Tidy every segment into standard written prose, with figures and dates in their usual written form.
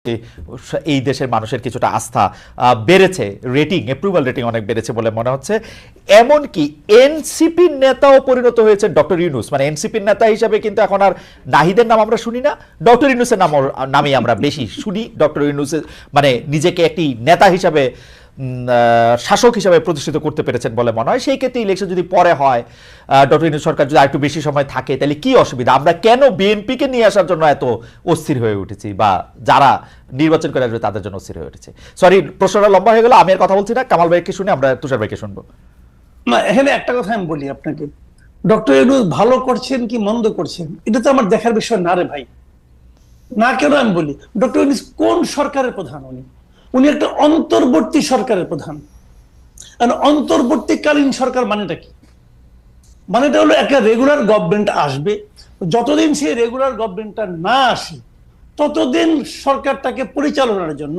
এই দেশের মানুষের কিছুটা আস্থা বেড়েছে, অ্যাপ্রুভাল রেটিং অনেক বেড়েছে বলে মনে হচ্ছে। এমনকি এনসিপির নেতাও পরিণত হয়েছে ডক্টর ইউনূস, মানে এনসিপির নেতা হিসাবে কিন্তু এখন আর নাহিদের নাম আমরা শুনি না, ডক্টর ইউনূসের নামেই আমরা বেশি শুনি। ডক্টর ইউনূসের মানে নিজেকে একটি নেতা হিসাবে, শাসক হিসাবে প্রতিষ্ঠিত করতে পেরেছেন বলে মনে হয়। সেই ক্ষেত্রে ইলেকশন যদি পরে হয়, ডক্টর ইউনূস সরকার যদি আরেকটু বেশি সময় থাকে, তাহলে কি অসুবিধা? আমরা কেন বিএনপিকে নিয়ে আসার জন্য এত অস্থির হয়ে উঠেছি, বা যারা নির্বাচন করে আসবে তাদের জন্য অস্থির হয়ে উঠেছে? সরি, প্রশ্নটা লম্বা হয়ে গেল, আমি আর কথা বলছি না। কামাল ভাইকে শুনে আমরা তুষার ভাইকে শুনবো। না, এখানে একটা কথা আমি বলি আপনাকে, ডক্টর ইউনূস ভালো করছেন কি মন্দ করছেন এটা তো আমার দেখার বিষয় না রে ভাই। না, কেন আমি বলি, ডক্টর ইউনূস কোন সরকারের প্রধান? উনি একটা অন্তর্বর্তী সরকারের প্রধান। অন্তর্বর্তীকালীন সরকার মানেটা কি? মানেটা হলো একটা রেগুলার গভর্নমেন্ট আসবে, যতদিন সেই রেগুলার গভর্নমেন্টটা না আসে ততদিন সরকারটাকে পরিচালনার জন্য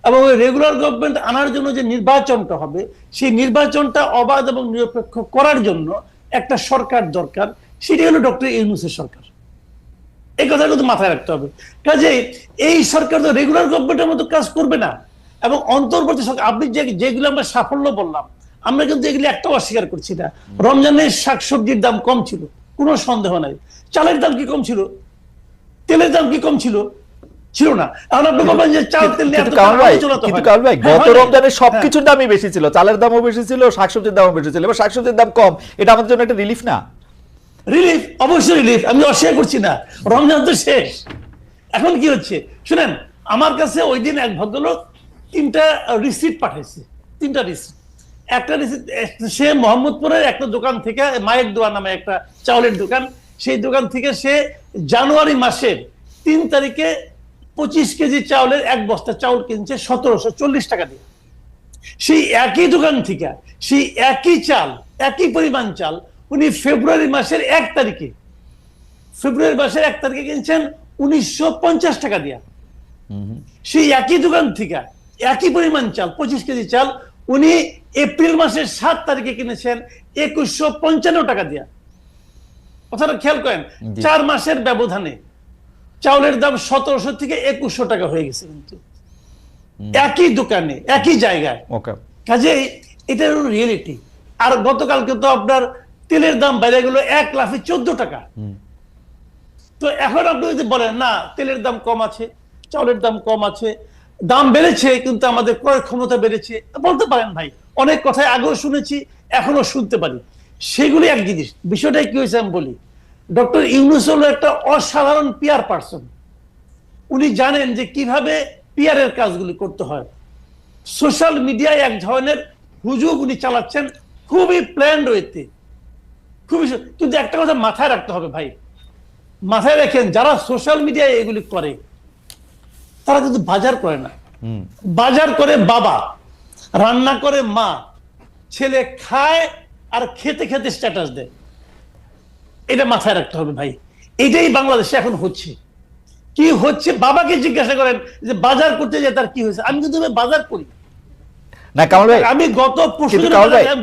এবং ওই রেগুলার গভর্নমেন্ট আনার জন্য যে নির্বাচনটা হবে, সেই নির্বাচনটা অবাধ এবং নিরপেক্ষ করার জন্য একটা সরকার দরকার। সেটি হলো ডক্টর ইউনূসের সরকার। এই কথা কিন্তু মাথায় রাখতে হবে। কাজে এই সরকার তো রেগুলার গভর্নমেন্টের মতো কাজ করবে না, এবং অন্তর্বর্তী সরকার, আপনি যেগুলো আমরা সাফল্য বললাম, আমরা কিন্তু এগুলি একটাও অস্বীকার করছি না। রমজানের শাকসবজির দাম কম ছিল, কোনো সন্দেহ নাই। চালের দাম কি কম ছিল? তেলের দাম কি কম ছিল? ছিল না। এখন আপনি বলবেন যে চাল তেল নিয়ে কিন্তু কামাল ভাই, গত রমজানে সবকিছুর দামই বেশি ছিল, চালের দামও বেশি ছিল, শাকসবজির দামও বেশি ছিল। এবার শাকসবজির দাম কম, এটা আমাদের জন্য একটা রিলিফ না? রিলিফ, অবশ্যই রিলিফ, আমি অস্বীকার করছি না। রমজান তো শেষ, এখন কি হচ্ছে শুনেন। আমার কাছে ওই দিন এক ভদ্রলোক 3টা রিসিট পাঠাইছে, 3টা রিসিট। একটা রিসিট সে মোহাম্মদপুরের একটা দোকান থেকে, মায়ের দোয়া নামে একটা চাউলের দোকান, সেই দোকান থেকে সে জানুয়ারি মাসের 3 তারিখে 25 কেজি চাউলের এক বস্তা চাউল কিনছে 1740 টাকা দিয়ে। সেই একই দোকান থেকে সেই একই চাল, একই পরিমাণ চাল উনি ফেব্রুয়ারি মাসের 1 তারিখে কিনছেন 1950 টাকা দিয়া। সেই একই দোকান থেকে একই পরিমাণ চাল, 25 কেজি চাল, উনি এপ্রিল মাসের 7 তারিখে কিনেছেন 2155 টাকা দিয়া। কথাটা খেয়াল করেন, 4 মাসের ব্যবধানে চাউলের দাম 1700 থেকে 2100 টাকা হয়ে গেছে, কিন্তু একই দোকানে একই জায়গায়। কাজেই এটা হলো রিয়েলিটি। আর গতকালকে তো আপনার তেলের দাম বেড়ে গেল 1 লাফে 14 টাকা। তো এখন আপনি যদি বলেন না তেলের দাম কম আছে, চাউলের দাম কম আছে, দাম বেড়েছে কিন্তু আমাদের ক্রয় ক্ষমতা বেড়েছে, বলতে পারেন ভাই। অনেক কথাই আগেও শুনেছি, এখনো শুনতে পারি। সেগুলি এক জিনিস। বিষয়টা কি হয়েছে আমি বলি, ডক্টর ইউনূস হলো একটা অসাধারণ পিআর পারসন। উনি জানেন যে কিভাবে পিআরের কাজগুলি করতে হয়। সোশ্যাল মিডিয়ায় এক ধরনের হুজুগ উনি চালাচ্ছেন, খুবই প্ল্যান্ড ওয়েতে, খুবই। কিন্তু একটা কথা মাথায় রাখতে হবে ভাই, মাথায় রাখেন, যারা সোশ্যাল মিডিয়ায় এগুলি করে তারা কিন্তু বাজার করে না। বাজার করে বাবা, রান্না করে মা, ছেলে খায় আর খেতে খেতে স্ট্যাটাস দেয়। এটা মাথায় রাখতে হবে ভাই। এটাই বাংলাদেশে এখন হচ্ছে। কি হচ্ছে বাবাকে জিজ্ঞাসা করেন যে বাজার করতে যায় তার কি হয়েছে। আমি কিন্তু বাজার করি না কামাল ভাই, আমি গত পরশুদিন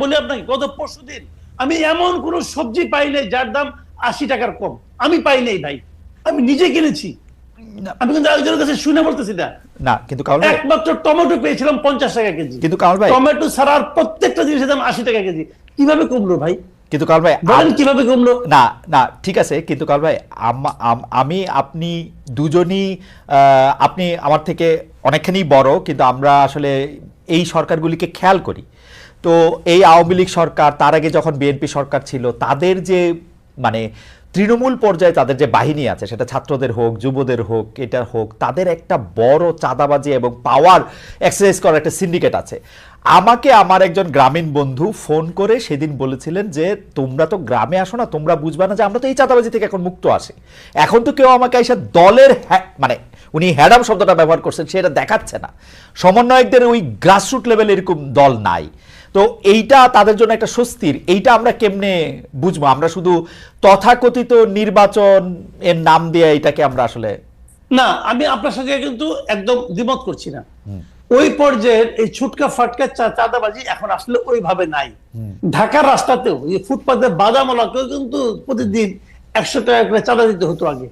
বলি আপনাকে, গত পরশুদিন আমি এমন কোন সবজি পাই নাই যার দাম 80 টাকার কম। আমি পাই নাই ভাই, আমি নিজে কিনেছি। আমি কিন্তু একজনের কাছে শুনে বলতেছি না। না, কিন্তু কামাল ভাই, একমাত্র টমেটো পেয়েছিলাম 50 টাকা কেজি। কিন্তু কামাল ভাই, টমেটো ছাড়া আর প্রত্যেকটা জিনিসের দাম 80 টাকা কেজি। কিভাবে কমলো ভাই? কিন্তু কামাল ভাই বলেন কিভাবে কমলো? না না, ঠিক আছে, কিন্তু কামাল ভাই, আমি আপনি দুজনই, আপনি আমার থেকে অনেকখানি বড়, কিন্তু আমরা আসলে এই সরকারগুলিকে খেয়াল করি। তো এই আওয়ামী লীগ সরকার, তার আগে যখন বিএনপি সরকার ছিল, তাদের যে মানে তৃণমূল পর্যায়ে তাদের যে বাহিনী আছে, সেটা ছাত্রদের হোক, যুবদের হোক, এটার হোক, তাদের একটা বড় চাঁদাবাজি এবং পাওয়ার এক্সারসাইজ করার একটা সিন্ডিকেট আছে। আমাকে আমার একজন গ্রামীণ বন্ধু ফোন করে সেদিন বলেছিলেন যে তোমরা তো গ্রামে আসো না, তোমরা বুঝবা না যে আমরা তো এই চাঁদাবাজি থেকে এখন মুক্ত আসি। এখন তো কেউ আমাকে এসে দলের মানে উনি হ্যাডাম শব্দটা ব্যবহার করছেন, সেটা দেখাচ্ছে না। সমন্বয়কদের ওই গ্রাসরুট লেভেল এরকম দল নাই। তো এইটা তাদের জন্য একটা স্বস্তির। এইটা আমরা কেমনে বুঝবো? আমরা শুধু তথাকথিত নির্বাচন এর নাম দিয়ে এটাকে আমরা আসলে, না, আমি আপনার সঙ্গে কিন্তু একদম দ্বিমত করছি না। ওই পর্যায়ের এই ছুটকা ফাটকা চাঁদাবাজি এখন আসলে ওইভাবে নাই। ঢাকার রাস্তাতেও ফুটপাতের বাদামওয়ালাকেও কিন্তু প্রতিদিন 100 টাকা করে চাঁদা দিতে হতো আগে,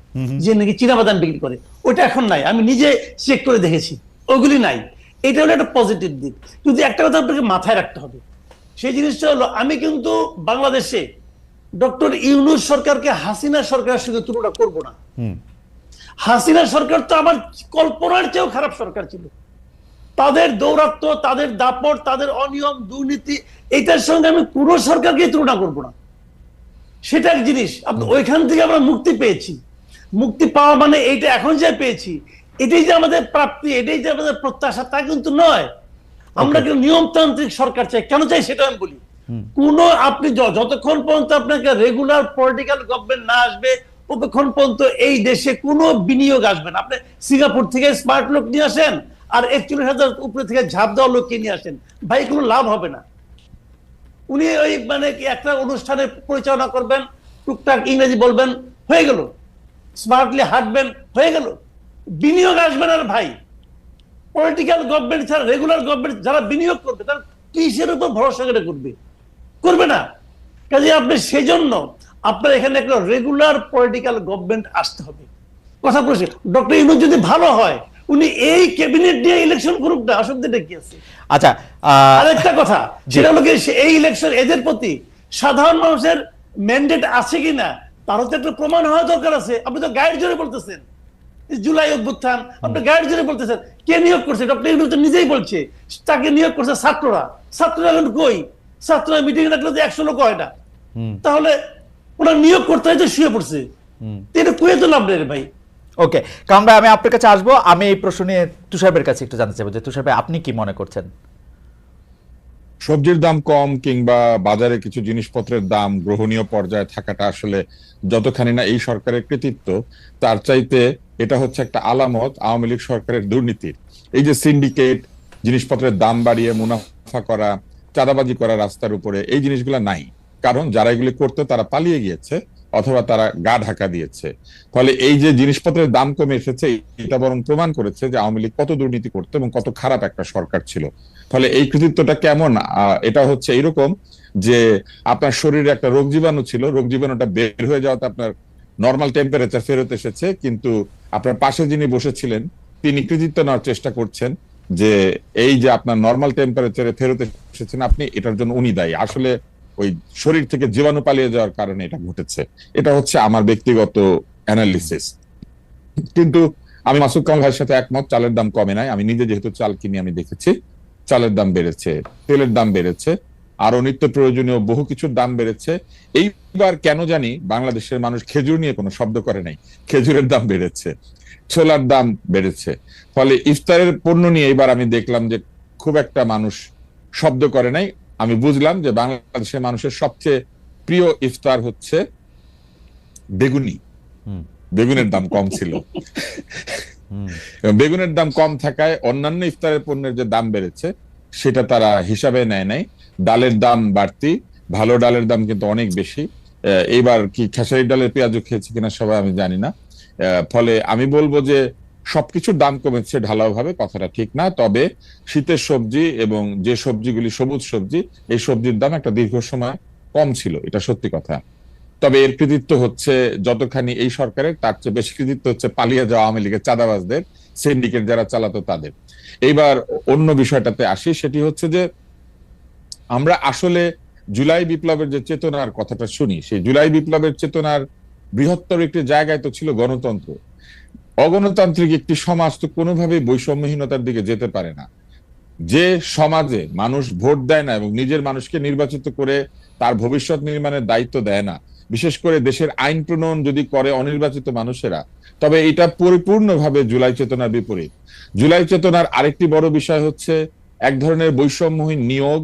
যে নাকি চীনাবাদাম বিক্রি করে। ওটা এখন নাই, আমি নিজে চেক করে দেখেছি, ওগুলি নাই। এটা হলো একটা পজিটিভ দিক। কিন্তু একটা কথা আপনাকে মাথায় রাখতে হবে, সেই জিনিসটা হলো, আমি কিন্তু বাংলাদেশে ডক্টর ইউনূস সরকারকে হাসিনা সরকারের সঙ্গে তুলনা করব না। হাসিনা সরকার তো আমার কল্পনার চেয়েও খারাপ সরকার ছিল। তাদের দৌরাত্ম, তাদের দাপট, তাদের অনিয়ম, দুর্নীতি, এটার সঙ্গে আমি কোনো সরকারকে তুলনা করব না। সেটা এক জিনিস। ওইখান থেকে আমরা মুক্তি পেয়েছি। মুক্তি পাওয়া মানে এইটা এখন যে পেয়েছি, এটাই যে আমাদের প্রাপ্তি, এটাই যে আমাদের প্রত্যাশা, তা কিন্তু নয়। আমরা কিন্তু নিয়মতান্ত্রিক সরকার চাই। কেন চাই সেটা আমি বলি। কোন আপনি যতক্ষণ পর্যন্ত আপনাকে রেগুলার পলিটিক্যাল গভর্নমেন্ট না আসবে, ততক্ষণ পর্যন্ত এই দেশে কোনো বিনিয়োগ আসবে না। আপনি সিঙ্গাপুর থেকে স্মার্ট লোক নিয়ে আসেন, আর 41,000 উপরে থেকে ঝাঁপ দেওয়া লোককে নিয়ে আসেন, ভাই কোনো লাভ হবে না। উনি ওই মানে কি একটা অনুষ্ঠানে পরিচালনা করবেন, টুকটাক ইংরেজি বলবেন, হয়ে গেল। স্মার্টলি হাঁটবেন, হয়ে গেল। বিনিয়োগ আসবে না ভাই। পলিটিক্যাল গভর্নমেন্ট ছাড়া রেগুলার গভর্নমেন্ট যারা বিনিয়োগ করবে, তারা কিসের উপর ভরসা করে করবে? করবে না। কাজে আপনি সেজন্য আপনার এখানে একটা রেগুলার পলিটিক্যাল গভর্নমেন্ট আসতে হবে। কথা বলছি, ডক্টর ইউনূস যদি ভালো হয়, উনি এই ক্যাবিনেট দিয়ে ইলেকশন করুক না, অসুবিধাটা কি আছে? আচ্ছা, আরেকটা কথা, সেটা হলো এই ইলেকশন এদের প্রতি সাধারণ মানুষের ম্যান্ডেট আছে কিনা তারও তো একটা প্রমাণ হওয়া দরকার আছে। আপনি তো গাইড জোরে বলতেছেন জুলাই অভ্যুত্থান, আপনি গাইড জোরে বলতেছেন। কে নিয়োগ করছে? ডক্টর ইউনূস তো নিজেই বলছে তাকে নিয়োগ করছে ছাত্ররা। ছাত্ররা এখন কই? ছাত্ররা মিটিং রাখলে তো 100 লোক হয় না। তাহলে ওরা নিয়োগ করতে হয়, তো শুয়ে পড়ছে। এটা কুয়ে তো লাভ নেই ভাই। ওকে, কারণ ভাই আমি আপনার কাছে আসবো। আমি এই প্রশ্ন নিয়ে তুষারের কাছে একটু জানতে চাইবো যে তুষার ভাই আপনি কি মনে করছেন? সবজির দাম কম কিংবা বাজারে কিছু জিনিসপত্রের দাম গ্রহণীয় পর্যায়ে থাকাটা আসলে যতখানি না এই সরকারের কৃতিত্ব, তার চাইতে এটা হচ্ছে একটা আলামত আওয়ামী লীগ সরকারের দুর্নীতির। এই যে সিন্ডিকেট, জিনিসপত্রের দাম বাড়িয়ে মুনাফা করা, চাঁদাবাজি করা রাস্তার উপরে, এই জিনিসগুলো নাই। কারণ যারা এগুলি করতো তারা পালিয়ে গিয়েছে অথবা তারা গা ঢাকা দিয়েছে। ফলে এই যে জিনিসপত্রের দাম কমে এসেছে, এটা বরং প্রমাণ করেছে যে আওয়ামী লীগ কত দুর্নীতি করতো এবং কত খারাপ একটা সরকার ছিল। ফলে এই কৃতিত্বটা কেমন, এটা হচ্ছে এইরকম যে আপনার শরীরে একটা রোগ জীবাণু ছিল, রোগ জীবাণুটা বের হয়ে যাওয়াতে আপনার নর্মাল টেম্পারেচার ফেরত এসেছে, কিন্তু আপনার পাশে যিনি বসেছিলেন তিনি কৃতিত্ব নেওয়ার চেষ্টা করছেন যে এই যে আপনার নর্মাল টেম্পারেচারে ফেরত এসেছেন আপনি, এটার জন্য উনি দায়ী। আসলে ওই শরীর থেকে জীবাণু পালিয়ে যাওয়ার কারণে এটা ঘটেছে। এটা হচ্ছে আমার ব্যক্তিগত অ্যানালিসিস। কিন্তু আমি মাসুদ কামাল ভাইয়ের সাথে একমত, চালের দাম কমে নাই। আমি নিজে যেহেতু চাল কিনি, আমি দেখেছি চালের দাম বেড়েছে, তেলের দাম বেড়েছে, আরো নিত্য প্রয়োজনীয় বহু কিছুর দাম বেড়েছে। এইবার কেন জানি বাংলাদেশের মানুষ খেজুর নিয়ে কোনো শব্দ করে নাই, খেজুরের দাম বেড়েছে, ছোলার দাম বেড়েছে। ফলে ইফতারের পণ্য নিয়ে এবার আমি দেখলাম যে খুব একটা মানুষ শব্দ করে নাই। আমি বুঝলাম যে বাংলাদেশের মানুষের সবচেয়ে প্রিয় ইফতার হচ্ছে বেগুনি। বেগুনের দাম কম ছিল। বেগুনের দাম কম থাকায় অন্যান্য ইফতারের পণ্যের যে দাম বেড়েছে সেটা তারা হিসাবে নেয় নাই। ডালের দাম বাড়তি, ভালো ডালের দাম কিন্তু অনেক বেশি। এইবার কি খেসারি ডালের পেঁয়াজও খেয়েছে কিনা সবাই আমি জানি না। ফলে আমি বলবো যে সবকিছুর দাম কমেছে ঢালাও ভাবে, কথাটা ঠিক না। তবে শীতের সবজি এবং যে সবজিগুলি সবুজ সবজি, এই সবজির দাম একটা দীর্ঘ সময় কম ছিল, এটা সত্যি কথা। তবে এর কৃতিত্ব হচ্ছে যতখানি এই সরকারের, তার চেয়ে বেশি কৃতিত্ব হচ্ছে পালিয়ে যাওয়া আওয়ামী লীগের চাঁদাবাজদের, সিন্ডিকেট যারা চালাতো তাদের। এইবার অন্য বিষয়টাতে আসি, সেটি হচ্ছে যে আমরা আসলে জুলাই বিপ্লবের যে চেতনার কথাটা শুনি, সেই জুলাই বিপ্লবের চেতনার বৃহত্তর একটি জায়গায় তো ছিল গণতন্ত্র। অগণতান্ত্রিক একটি সমাজ তো কোনোভাবেই বৈষম্যহীনতার দিকে যেতে পারে না। যে সমাজে মানুষ ভোট দেয় না এবং নিজের মানুষকে নির্বাচিত করে তার ভবিষ্যৎ নির্মাণের দায়িত্ব দেয় না, বিশেষ করে দেশের আইন প্রণয়ন যদি করে অনির্বাচিত মানুষেরা, তবে এটা পরিপূর্ণভাবে জুলাই চেতনার বিপরীত। জুলাই চেতনার আরেকটি বড় বিষয় হচ্ছে এক ধরনের বৈষম্যহীন নিয়োগ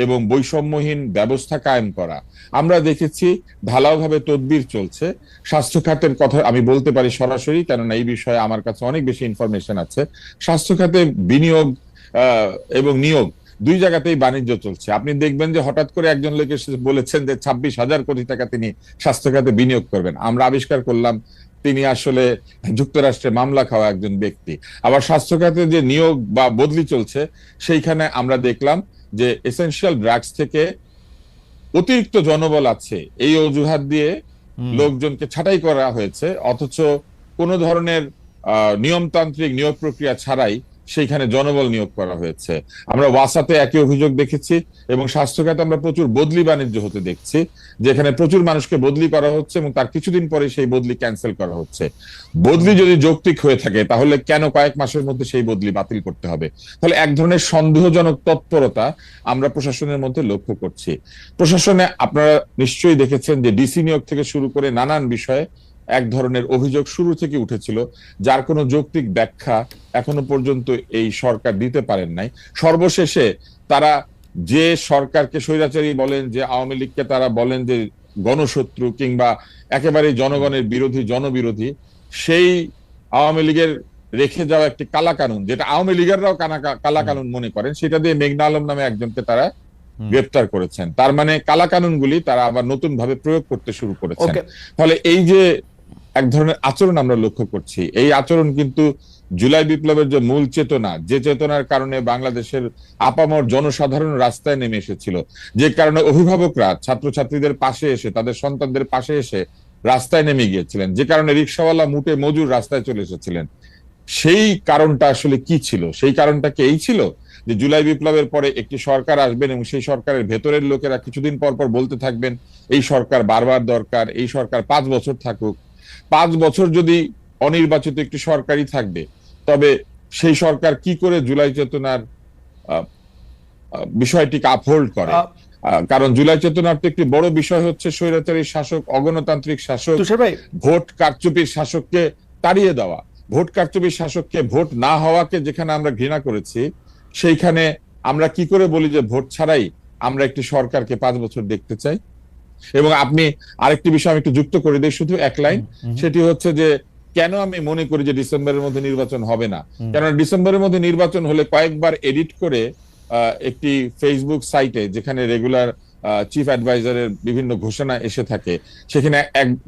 এবং বৈষম্যহীন ব্যবস্থা কায়েম করা। আমরা দেখেছি ঢালাওভাবে তদবির চলছে। স্বাস্থ্য খাতের কথা আমি বলতে পারি সরাসরি, কেননা এই বিষয়ে আমার কাছে অনেক বেশি ইনফরমেশন আছে। স্বাস্থ্য খাতে বিনিয়োগ এবং নিয়োগ দুই জায়গাতেই বাণিজ্য চলছে। আপনি দেখবেন যে হঠাৎ করে একজন লোক এসে বলেছেন যে 26,000 কোটি টাকা তিনি স্বাস্থ্য খাতে বিনিয়োগ করবেন। আমরা আবিষ্কার করলাম তিনি আসলে যুক্তরাষ্ট্রে মামলা খাওয়া একজন ব্যক্তি। আবার স্বাস্থ্য খাতে যে নিয়োগ বা বদলি চলছে, সেইখানে আমরা দেখলাম যে এসেনশিয়াল ড্রাগস থেকে অতিরিক্ত জনবল আছে এই অজুহাত দিয়ে লোকজনকে ছাঁটাই করা হয়েছে, অথচ কোনো ধরনের নিয়মতান্ত্রিক নিয়োগ প্রক্রিয়া ছাড়াই সেইখানে জনবল নিয়োগ করা হয়েছে। আমরা ওয়াসাতে একই অভিযোগ দেখেছি, এবং স্বাস্থ্য খাতে আমরা প্রচুর বদলি বাণিজ্য হতে দেখছি, যেখানে প্রচুর মানুষকে বদলি করা হচ্ছে এবং তার কিছুদিন পরে সেই বদলি ক্যান্সেল করা হচ্ছে। বদলি যদি যৌক্তিক হয়ে থাকে তাহলে কেন কয়েক মাসের মধ্যে সেই বদলি বাতিল করতে হবে? তাহলে এক ধরনের সন্দেহজনক তৎপরতা আমরা প্রশাসনের মধ্যে লক্ষ্য করছি। প্রশাসনে আপনারা নিশ্চয়ই দেখেছেন যে ডিসি নিয়োগ থেকে শুরু করে নানান বিষয়ে এক ধরনের অভিযোগ শুরু থেকে উঠেছিল, যার কোনো যৌক্তিক ব্যাখ্যা এখনো পর্যন্ত এই সরকার দিতে পারেন নাই। সর্বশেষে তারা যে সরকারকে স্বৈরাচারী বলেন, যে আওয়ামী লীগকে তারা বলেন যে গণশত্রু কিংবা একেবারে জনগণের বিরোধী, জনবিরোধী, সেই আওয়ামী লীগের রেখে যাওয়া একটি কালাকানুন, যেটা আওয়ামী লীগেররাও কালাকানুন মনে করেন, সেটা দিয়ে মেঘনা আলম নামে একজনকে তারা গ্রেপ্তার করেছেন। তার মানে কালাকানুনগুলি তারা আবার নতুন ভাবে প্রয়োগ করতে শুরু করেছেন। ফলে এই যে এক ধরনের আচরণ আমরা লক্ষ্য করছি, এই আচরণ কিন্তু জুলাই বিপ্লবের যে মূল চেতনা, যে চেতনার কারণে বাংলাদেশের আপামর জনসাধারণ রাস্তায় নেমে এসেছিল, যে কারণে অভিভাবকরা ছাত্রছাত্রীদের পাশে এসে, তাদের সন্তানদের পাশে এসে রাস্তায় নেমে গিয়েছিলেন, যে কারণে রিকশাওয়ালা মুটে মজুর রাস্তায় চলে এসেছিলেন, সেই কারণটা আসলে কি ছিল? সেই কারণটা কি এই ছিল যে জুলাই বিপ্লবের পরে একটি সরকার আসবেন এবং সেই সরকারের ভেতরের লোকেরা কিছুদিন পর পর বলতে থাকবেন এই সরকার বারবার দরকার, এই সরকার 5 বছর থাকুক। 5 বছর যদি অনির্বাচিত একটি সরকারই থাকবে, তবে সেই সরকার কি করে জুলাই চেতনার বিষয়টিকে আপহোল্ড করে? কারণ জুলাই চেতনার তো একটি বড় বিষয় হচ্ছে স্বৈরাচারী শাসক, অগণতান্ত্রিক শাসক, ভোট কারচুপির শাসককে তাড়িয়ে দেওয়া। ভোট কারচুপির শাসককে, ভোট না হওয়াকে যেখানে আমরা ঘৃণা করেছি, সেইখানে আমরা কি করে বলি যে ভোট ছাড়াই আমরা একটি সরকারকে 5 বছর দেখতে চাই? এবং আপনি আরেকটি বিষয় আমি একটু যুক্ত করে দিই, শুধু এক লাইন, সেটি হচ্ছে যে কেন আমি মনে করি যে ডিসেম্বরের মধ্যে নির্বাচন হবে না। কেননা ডিসেম্বরের মধ্যে নির্বাচন হলে কয়েকবার এডিট করে একটি ফেসবুক সাইটে, যেখানে রেগুলার চিফ অ্যাডভাইজারের বিভিন্ন ঘোষণা এসে থাকে, সেখানে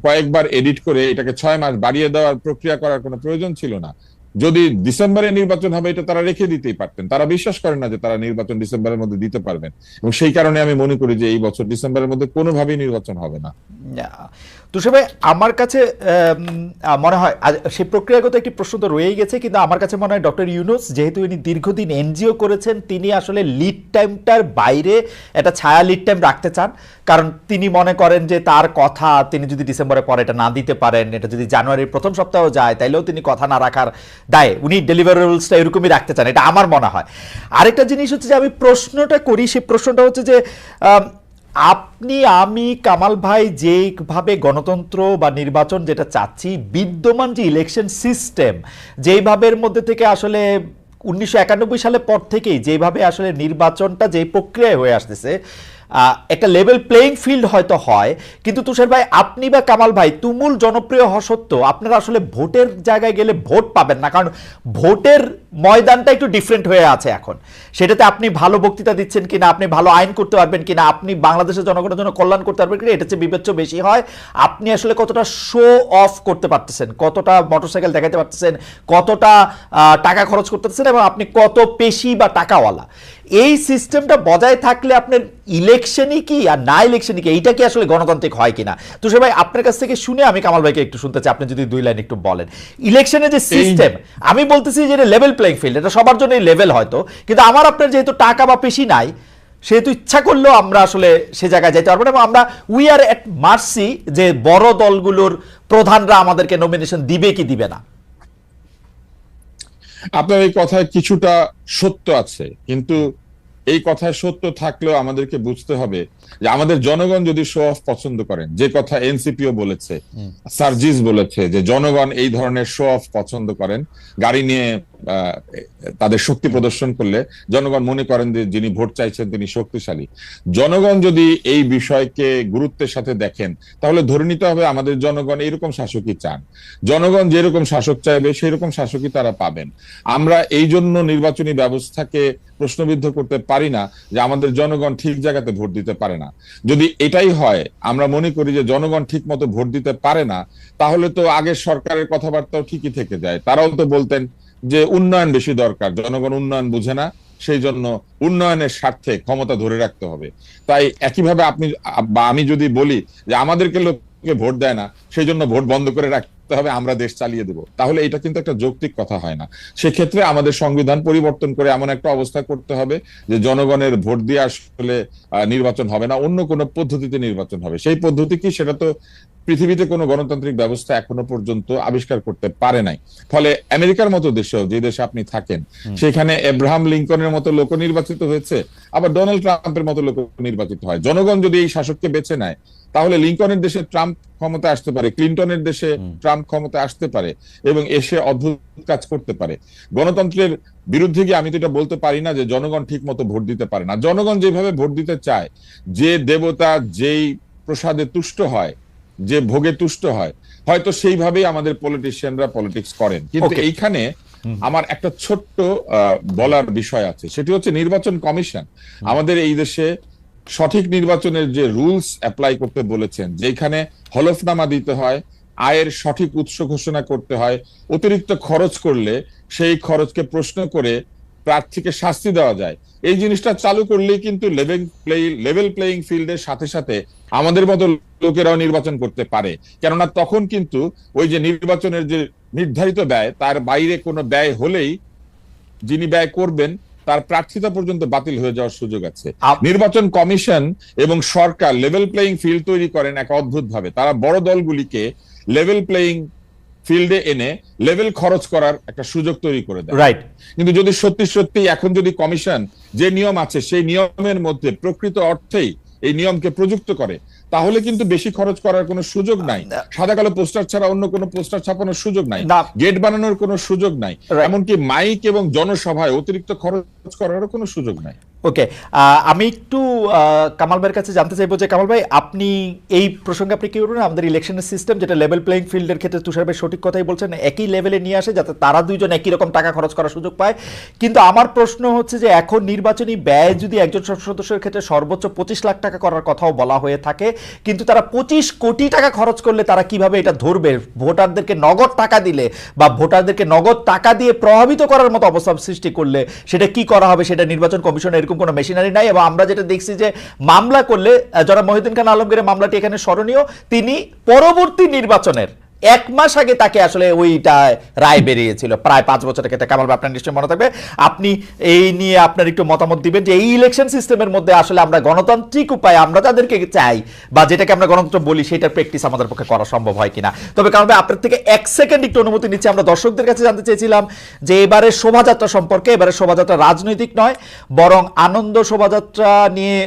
কয়েকবার এডিট করে এটাকে 6 মাস বাড়িয়ে দেওয়ার প্রক্রিয়া করার কোনো প্রয়োজন ছিল না। যদি ডিসেম্বরে নির্বাচন হবে এটা তারা রেখে দিতেই পারতেন। তারা বিশ্বাস করেন না যে তারা নির্বাচন ডিসেম্বরের মধ্যে দিতে পারবেন, এবং সেই কারণে আমি মনে করি যে এই বছর ডিসেম্বরের মধ্যে কোনোভাবেই নির্বাচন হবে না। তুষার ভাই, আমার কাছে মনে হয় সেই প্রক্রিয়াগত একটি প্রশ্ন তো রয়েই গেছে, কিন্তু আমার কাছে মনে হয় ডক্টর ইউনূস যেহেতু ইনি দীর্ঘদিন এনজিও করেছেন, তিনি আসলে লিড টাইমটার বাইরে একটা ছায়া লিড টাইম রাখতে চান। কারণ তিনি মনে করেন যে তার কথা তিনি যদি ডিসেম্বরের পরে এটা না দিতে পারেন, এটা যদি জানুয়ারির প্রথম সপ্তাহ যায়, তাইলেও তিনি কথা না রাখার দায় উনি ডেলিভারেবলসটা এরকমই রাখতে চান, এটা আমার মনে হয়। আরেকটা জিনিস হচ্ছে যে আমি প্রশ্নটা করি, সেই প্রশ্নটা হচ্ছে যে আপনি, আমি, কামাল ভাই যেভাবে গণতন্ত্র বা নির্বাচন যেটা চাচ্ছি, বিদ্যমান যে ইলেকশন সিস্টেম যেইভাবের মধ্যে থেকে আসলে 1991 সালের পর থেকেই যেভাবে আসলে নির্বাচনটা যে প্রক্রিয়ায় হয়ে আসতেছে, একটা লেভেল প্লেইং ফিল্ড হয়তো হয়, কিন্তু তুষার ভাই আপনি বা কামাল ভাই তুমুল জনপ্রিয় হওয়া সত্ত্বেও আপনারা আসলে ভোটের জায়গায় গেলে ভোট পাবেন না, কারণ ভোটের ময়দানটা একটু ডিফারেন্ট হয়ে আছে এখন। সেটাতে আপনি ভালো বক্তৃতা দিচ্ছেন কিনা, আপনি ভালো আইন করতে পারবেন কিনা, আপনি বাংলাদেশের জনগণের জন্য কল্যাণ করতে পারবেন কিনা, এটা চেয়ে বিবেচ্য বেশি হয় আপনি আসলে কতটা শো অফ করতে পারতেছেন, কতটা মোটরসাইকেল দেখাতে পারতেছেন, কতটা টাকা খরচ করতেছেন, এবং আপনি কত পেশি বা টাকাওয়ালা। এই সিস্টেমটা বজায় থাকলে আপনার ইলেকশনই কি আর না ইলেকশনই কি, এইটা কি আসলে গণতান্ত্রিক হয় কিনা? তুষার ভাই আপনার কাছ থেকে শুনে আমি কামাল ভাইকে একটু শুনতে চাই, আপনি যদি 2 লাইন একটু বলেন। ইলেকশনের যে সিস্টেম, আমি বলতেছি যে লেভেল প্লেইং ফিল্ড, এটা সবার জন্যই লেভেল হয়তো, কিন্তু আমার আপনার যেহেতু টাকা বা পেশি নাই, সেহেতু ইচ্ছা করলেও আমরা আসলে সে জায়গায় যেতে পারবো না, এবং আমরা উই আর এট মার্সি যে বড় দলগুলোর প্রধানরা আমাদেরকে নমিনেশন দিবে কি দিবে না। আপনার এই কথায় কিছুটা সত্য আছে, কিন্তু এই কথায় সত্য থাকলেও আমাদেরকে বুঝতে হবে যে আমাদের জনগণ যদি শো অফ পছন্দ করেন, যে কথা এনসিপিও বলেছে, সার্জিস বলেছে যে জনগণ এই ধরনের শো অফ পছন্দ করেন, গাড়ি নিয়ে তাদের শক্তি প্রদর্শন করলে জনগণ মনে করেন যে যিনি ভোট চাইছেন তিনি শক্তিশালী। জনগণ যদি এই বিষয়কে গুরুত্বের সাথে দেখেন, তাহলে ধরে নিতে হবে আমাদের জনগণ এইরকম শাসকই চান। জনগণ যেরকম শাসক চাইবে সেই রকম শাসকই তারা পাবেন। আমরা এই জন্য নির্বাচনী ব্যবস্থাকে প্রশ্নবিদ্ধ করতে পারি না যে আমাদের জনগণ ঠিক জায়গাতে ভোট দিতে পারে না। যদি এটাই হয়, আমরা মনে করি যে জনগণ ঠিক মতো ভোট দিতে পারে না, তাহলে তো আগের সরকারের কথাবার্তাও ঠিকই থেকে যায়। তারাও তো বলতেন যে উন্নয়ন বেশি দরকার, জনগণ উন্নয়ন বুঝে না, সেই জন্য উন্নয়নের স্বার্থে ক্ষমতা ধরে রাখতে হবে। তাই একইভাবে আপনি বা আমি যদি বলি যে আমাদেরকে জনগণকে ভোট দেয় না সেই জন্য ভোট বন্ধ করে রাখতে হবে, আমরা দেশ চালিয়ে দেব, তাহলে এটা কিন্তু একটা যৌক্তিক কথা হয় না। সেক্ষেত্রে আমাদের সংবিধান পরিবর্তন করে এমন একটা অবস্থা করতে হবে যে জনগণের ভোট দিয়ে আসলে নির্বাচন হবে না, অন্য কোনো পদ্ধতিতে নির্বাচন হবে। সেই পদ্ধতি কি, সেটা তো পৃথিবীতে কোনো গণতান্ত্রিক ব্যবস্থা এখনো পর্যন্ত আবিষ্কার করতে পারে নাই। ফলে আমেরিকার মতো দেশেও, যে দেশে আপনি থাকেন, সেখানে এব্রাহাম লিঙ্কনের মতো লোক নির্বাচিত হয়েছে, আবার ডোনাল্ড ট্রাম্পের মতো লোক নির্বাচিত হয়। জনগণ যদি এই শাসককে বেছে নেয় তাহলে লিঙ্কনের দেশে ট্রাম্প ক্ষমতা আসতে পারে, ক্লিন্টনের দেশে ট্রাম্প ক্ষমতা আসতে পারে এবং এসে অদ্ভুত কাজ করতে পারে। গণতন্ত্রের বিরুদ্ধে গিয়ে আমি তো এটা বলতে পারি না যে জনগণ ঠিক মতো ভোট দিতে পারে না। জনগণ যেভাবে ভোট দিতে চায়, যে দেবতা যেই প্রসাদে তুষ্ট হয়, যে ভোগে তুষ্ট হয়, হয়তো সেইভাবেই আমাদের পলিটিশিয়ানরা পলিটিক্স করেন। কিন্তু এইখানে আমার একটা ছোট্ট বলার বিষয় আছে, সেটি হচ্ছে নির্বাচন কমিশন আমাদের এই দেশে সঠিক নির্বাচনের যে রুলস অ্যাপ্লাই করতে বলেছেন, যেখানে হলফনামা দিতে হয়, আয়ের সঠিক উৎস ঘোষণা করতে হয়, অতিরিক্ত খরচ করলে সেই খরচকে প্রশ্ন করে প্রার্থীকে শাস্তি দেওয়া যায়, এই জিনিসটা চালু করলেই কিন্তু লেভেল প্লেইং ফিল্ডের সাথে সাথে আমাদের মতো লোকেরাও নির্বাচন করতে পারে। কেননা তখন কিন্তু ওই যে নির্বাচনের যে নির্ধারিত ব্যয়, তার বাইরে কোনো ব্যয় হলেই যিনি ব্যয় করবেন তার প্রার্থিতা পর্যন্ত বাতিল হয়ে যাওয়ার সুযোগ আছে। নির্বাচন কমিশন এবং সরকার লেভেল প্লেইং ফিল্ড তৈরি করেন এক অদ্ভুত ভাবে। তারা বড় দলগুলিকে লেভেল প্লেইং ফিল্ডে এনে লেভেল খরচ করার একটা সুযোগ তৈরি করে দেয়। রাইট। কিন্তু যদি সত্যি সত্যি এখন যদি কমিশন যে নিয়ম আছে সেই নিয়মের মধ্যে প্রকৃত অর্থেই এই নিয়মকে প্রযুক্ত করে, তাহলে কিন্তু বেশি খরচ করার কোনো সুযোগ নাই, সাদা কালো পোস্টার ছাড়া অন্য কোনো পোস্টার ছাপানোর সুযোগ নাই, গেট বানানোর কোনো সুযোগ নাই, এমনকি মাইক এবং জনসভায় অতিরিক্ত খরচ করারও কোনো সুযোগ নাই। ওকে, আমি একটু কামাল ভাইয়ের কাছে জানতে চাইবো যে কামাল ভাই, আপনি এই প্রসঙ্গে আপনি কি বলবেন? আমাদের ইলেকশনের সিস্টেম যেটা লেভেল প্লেইং ফিল্ডের ক্ষেত্রে তুষার ভাই সঠিক কথাই বলছেন, একই লেভেলে নিয়ে আসে যাতে তারা দুইজন একই রকম টাকা খরচ করার সুযোগ পায়। কিন্তু আমার প্রশ্ন হচ্ছে যে এখন নির্বাচনী ব্যয় যদি একজন সদস্যের ক্ষেত্রে সর্বোচ্চ 25 লাখ টাকা করার কথাও বলা হয়ে থাকে, কিন্তু তারা 25 কোটি টাকা খরচ করলে তারা কিভাবে এটা ধরবে? ভোটারদেরকে নগদ টাকা দিলে বা ভোটারদেরকে নগদ টাকা দিয়ে প্রভাবিত করার মতো অবস্থা সৃষ্টি করলে সেটা কি করা হবে? সেটা নির্বাচন কমিশনের কোনো মেশিনারি নাই। এবং আমরা যেটা দেখছি যে মামলা করলে, যারা মহিউদ্দিন খান আলমগীরের মামলাটি এখানে স্মরণীয়, তিনি পরবর্তী নির্বাচনের 1 মাস আগে তাকে আসলে ওইটা রায় বেরিয়েছিল, প্রায় 5 বছরের ক্ষেত্রে। কামাল ভাই, আপনার নিশ্চয়ই মনে থাকবে, আপনি এই নিয়ে আপনার একটু মতামত দিবেন যে এই ইলেকশন সিস্টেমের মধ্যে আসলে আমরা গণতান্ত্রিক উপায়ে আমরা যাদেরকে চাই বা যেটাকে আমরা গণতন্ত্র বলি সেটার প্র্যাকটিস আমাদের পক্ষে করা সম্ভব হয় কিনা। তবে কামাল ভাই, আপনার থেকে 1 সেকেন্ড একটু অনুমতি নিচ্ছি। আমরা দর্শকদের কাছে জানতে চেয়েছিলাম যে এবারের শোভাযাত্রা সম্পর্কে। এবারের শোভাযাত্রা রাজনৈতিক নয়, বরং আনন্দ শোভাযাত্রা নিয়ে,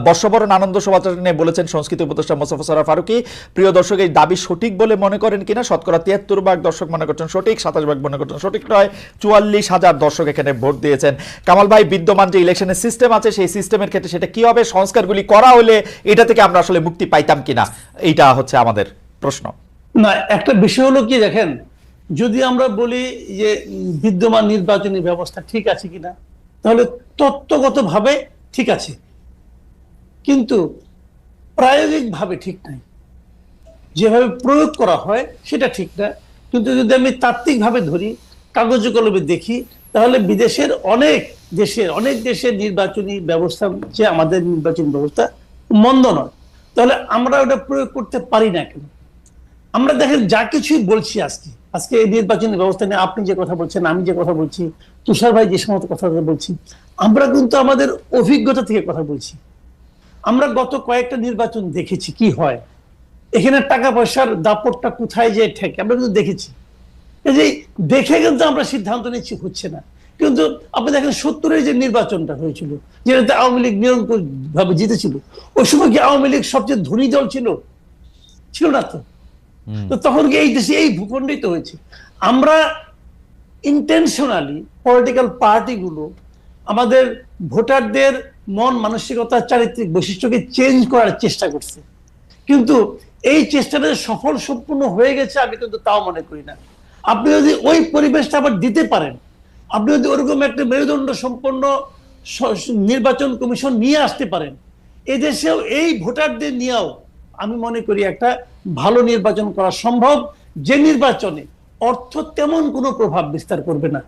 বর্ষবরণ আনন্দ শোভাযাত্রা নিয়ে বলেছেন সংস্কৃতি উপদেষ্টা মোস্তফা সরোয়ার ফারুকী। প্রিয় দর্শক, এই দাবি সঠিক বলে মনে করেন কিনা? শতকরা 73% দর্শক মনে করছেন সঠিক, 27% মনে করছেন সঠিক নয়। 44,000 দর্শক এখানে ভোট দিয়েছেন। কামাল ভাই, বিদ্যমান যে ইলেকশনের সিস্টেম আছে সেই সিস্টেমের ক্ষেত্রে সেটা কি হবে? সংস্কারগুলি করা হলে এটা থেকে আমরা আসলে মুক্তি পাইতাম কিনা, এইটা হচ্ছে আমাদের প্রশ্ন। না, একটা বিষয় হলো কি, দেখেন, যদি আমরা বলি যে বিদ্যমান নির্বাচনী ব্যবস্থা ঠিক আছে কিনা, তাহলে তত্ত্বগতভাবে ঠিক আছে, কিন্তু প্রায়োগিকভাবে ঠিক নাই। যেভাবে প্রয়োগ করা হয় সেটা ঠিক না। কিন্তু যদি আমি তাত্ত্বিকভাবে ধরি, কাগজে কলমে দেখি, তাহলে বিদেশের অনেক দেশের নির্বাচনী ব্যবস্থা যে আমাদের নির্বাচনী ব্যবস্থা মন্দ নয়। তাহলে আমরা ওটা প্রয়োগ করতে পারি না কেন? আমরা দেখেন যা কিছুই বলছি আজকে এই নির্বাচনী ব্যবস্থা নিয়ে আপনি যে কথা বলছেন, আমি যে কথা বলছি, তুষার ভাই যে সমস্ত কথা বলছি, আমরা কিন্তু আমাদের অভিজ্ঞতা থেকে কথা বলছি। আমরা গত কয়েকটা নির্বাচন দেখেছি কি হয়, এখানে টাকা পয়সার দাপটটা কোথায় যে ঠেকে আমরা কিন্তু দেখেছি। এই যে দেখে কিন্তু আমরা সিদ্ধান্ত নিচ্ছি, হচ্ছে না। কিন্তু আপনি দেখেন 70-এর যে নির্বাচনটা হয়েছিল, যেটাতে আওয়ামী লীগ নিরঙ্কুশ ভাবে জিতেছিল, ওই সময় কি আওয়ামী লীগ সবচেয়ে ধনী দল ছিল না? তো তখন কি এই দেশে এই ভূখণ্ডই তো হয়েছে। আমরা ইন্টেনশনালি পলিটিক্যাল পার্টিগুলো আমাদের ভোটারদের মন মানসিকতা, চারিত্রিক বৈশিষ্ট্যকে চেঞ্জ করার চেষ্টা করছে, কিন্তু এই চেষ্টাটা সফল সম্পূর্ণ হয়ে গেছে আমি কিন্তু তাও মনে করি না। আপনি যদি ওই পরিবেশটা আবার দিতে পারেন, আপনি যদি ওরকম একটা মেরুদণ্ড সম্পন্ন নির্বাচন কমিশন নিয়ে আসতে পারেন, এদেশেও এই ভোটারদের নিয়েও আমি মনে করি একটা ভালো নির্বাচন করা সম্ভব, যে নির্বাচনে অর্থ তেমন কোনো প্রভাব বিস্তার করবে না।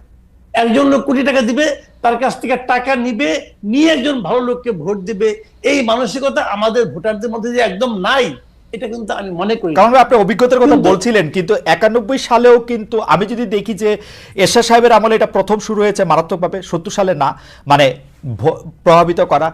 একজন লোক কোটি টাকা দিবে, তার কাছ থেকে টাকা নিয়ে একজন ভালো লোককে ভোট দিবে, এই মানসিকতা আমাদের ভোটারদের মধ্যে যে একদম নাই, এটা কিন্তু আমি মনে করি না। কারণ আপনি অভিজ্ঞতার কথা কিন্তু- বলছিলেন, কিন্তু 91 সালেও কিন্তু আমি যদি দেখি যে এরশাদ সাহেবের আমলে এটা প্রথম শুরু হয়েছে মারাত্মকভাবে, 70 সালে না, মানে প্রভাবিত করা।